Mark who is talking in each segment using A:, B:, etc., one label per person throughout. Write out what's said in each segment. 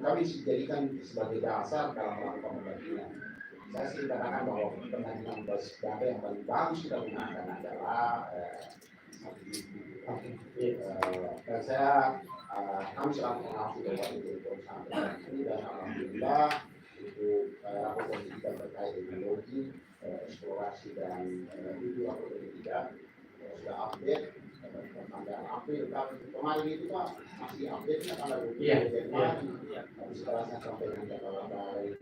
A: kami dijadikan sebagai dasar dalam melakukan pendampingan. Saya sih katakan bahwa pendampingan data yang paling bagus kita gunakan adalah dan kami sangat mengaku bahwa itu sangat penting dan alhamdulillah itu rapor pendidikan terkait teknologi, eksplorasi dan itu rapor pendidikan sudah update tanggal April. Kemarin itu Pak masih update-nya tanggal 20 Januari, tapi setelah saya sampaikan tanggal baik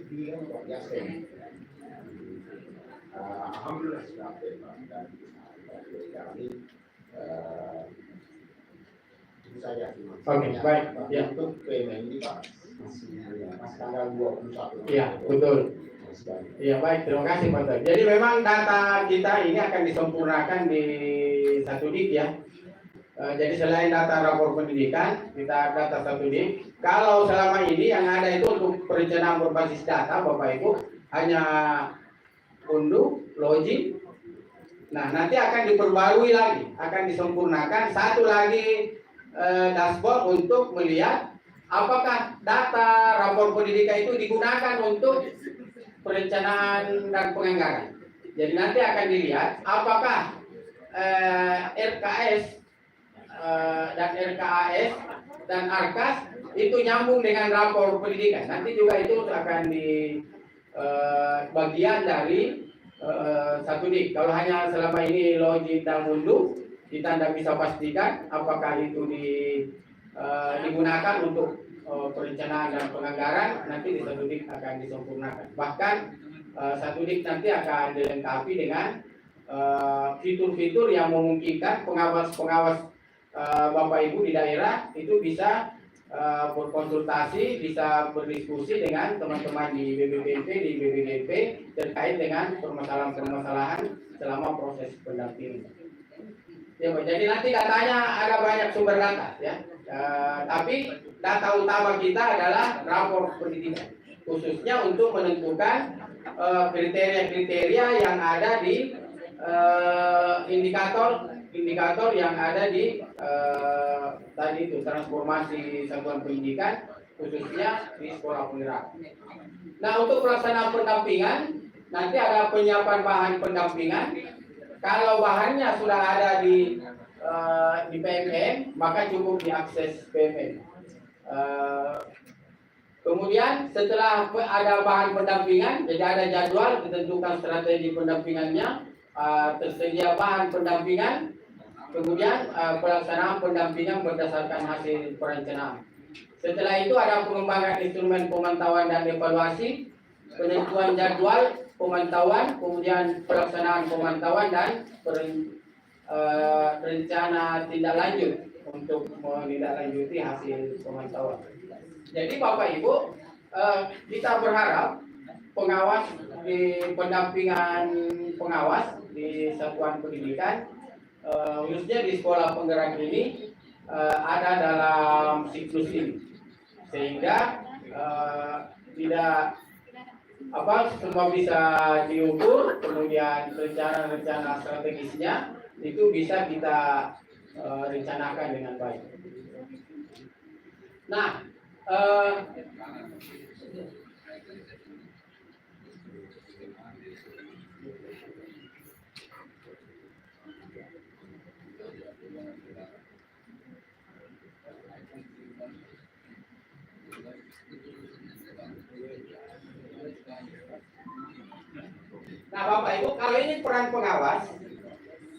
A: di kan luar biasa. Alhamdulillah sudah update dan kami itu saja.
B: Oke, baik. Ya.
A: Untuk payment ini Pak masih tanggal 21.
B: Iya, betul. Iya, baik. Terima kasih Pak Dr. Jadi memang data kita ini akan disempurnakan di satu DIK ya. Jadi selain data rapor pendidikan, kita data satu DIK. Kalau selama ini yang ada itu untuk perencanaan berbasis data, Bapak Ibu, hanya unduh, login. Nah, nanti akan diperbarui lagi, akan disempurnakan satu lagi dashboard untuk melihat apakah data rapor pendidikan itu digunakan untuk perencanaan dan penganggaran. Jadi nanti akan dilihat apakah RKS dan RKAS dan ARKAS itu nyambung dengan rapor pendidikan. Nanti juga itu akan di bagian dari satu DIK. Kalau hanya selama ini login dan unduh, kita tidak bisa pastikan apakah itu digunakan untuk perencanaan dan penganggaran. Nanti di satu DIK akan disempurnakan. Bahkan satu DIK nanti akan dilengkapi dengan fitur-fitur yang memungkinkan pengawas-pengawas Bapak Ibu di daerah itu bisa berkonsultasi, bisa berdiskusi dengan teman-teman di BPPT, di BPDP terkait dengan permasalahan-permasalahan selama proses pendampingan. Ya, jadi nanti datanya ada banyak sumber data ya. Tapi data utama kita adalah rapor pendidikan, khususnya untuk menentukan kriteria-kriteria yang ada di indikator yang ada di tadi itu transformasi satuan pendidikan, khususnya di sekolah penggerak. Nah, untuk pelaksanaan pendampingan nanti ada penyiapan bahan pendampingan. Kalau bahannya sudah ada di PMN, maka cukup diakses PMN. Kemudian setelah ada bahan pendampingan, jadi ada jadwal, ditentukan strategi pendampingannya, tersedia bahan pendampingan, kemudian pelaksanaan pendampingan berdasarkan hasil perencanaan. Setelah itu ada pengembangan instrumen pemantauan dan evaluasi, penentuan jadwal pemantauan, kemudian pelaksanaan pemantauan dan rencana tindak lanjut untuk menindaklanjuti hasil pemantauan. Jadi Bapak Ibu, kita berharap pengawas di pendampingan pengawas di satuan pendidikan, khususnya di sekolah penggerak ini ada dalam siklus ini, sehingga tidak semua bisa diukur, kemudian rencana-rencana strategisnya itu bisa kita rencanakan dengan baik. Nah, Bapak Ibu, kalau ini peran pengawas,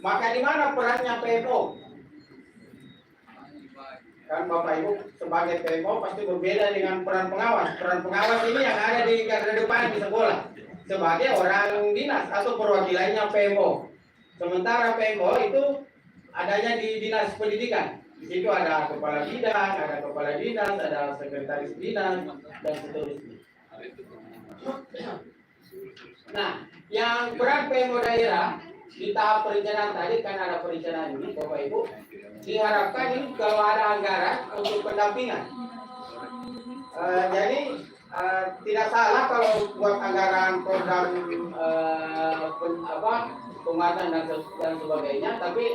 B: maka di mana perannya PMO? Kan Bapak Ibu sebagai PMO pasti berbeda dengan peran pengawas. Peran pengawas ini yang ada di garda depan di sekolah sebagai orang dinas atau perwakilannya PMO. Sementara PMO itu adanya di dinas pendidikan. Di situ ada kepala bidang, ada kepala dinas, ada sekretaris dinas dan seterusnya. Nah, yang peran PMO daerah di tahap perencanaan tadi kan ada perencanaan ini, Bapak Ibu. Diharapkan ini kalau ada anggaran untuk pendampingan. Jadi tidak salah kalau buat anggaran program penguatan dan sebagainya, tapi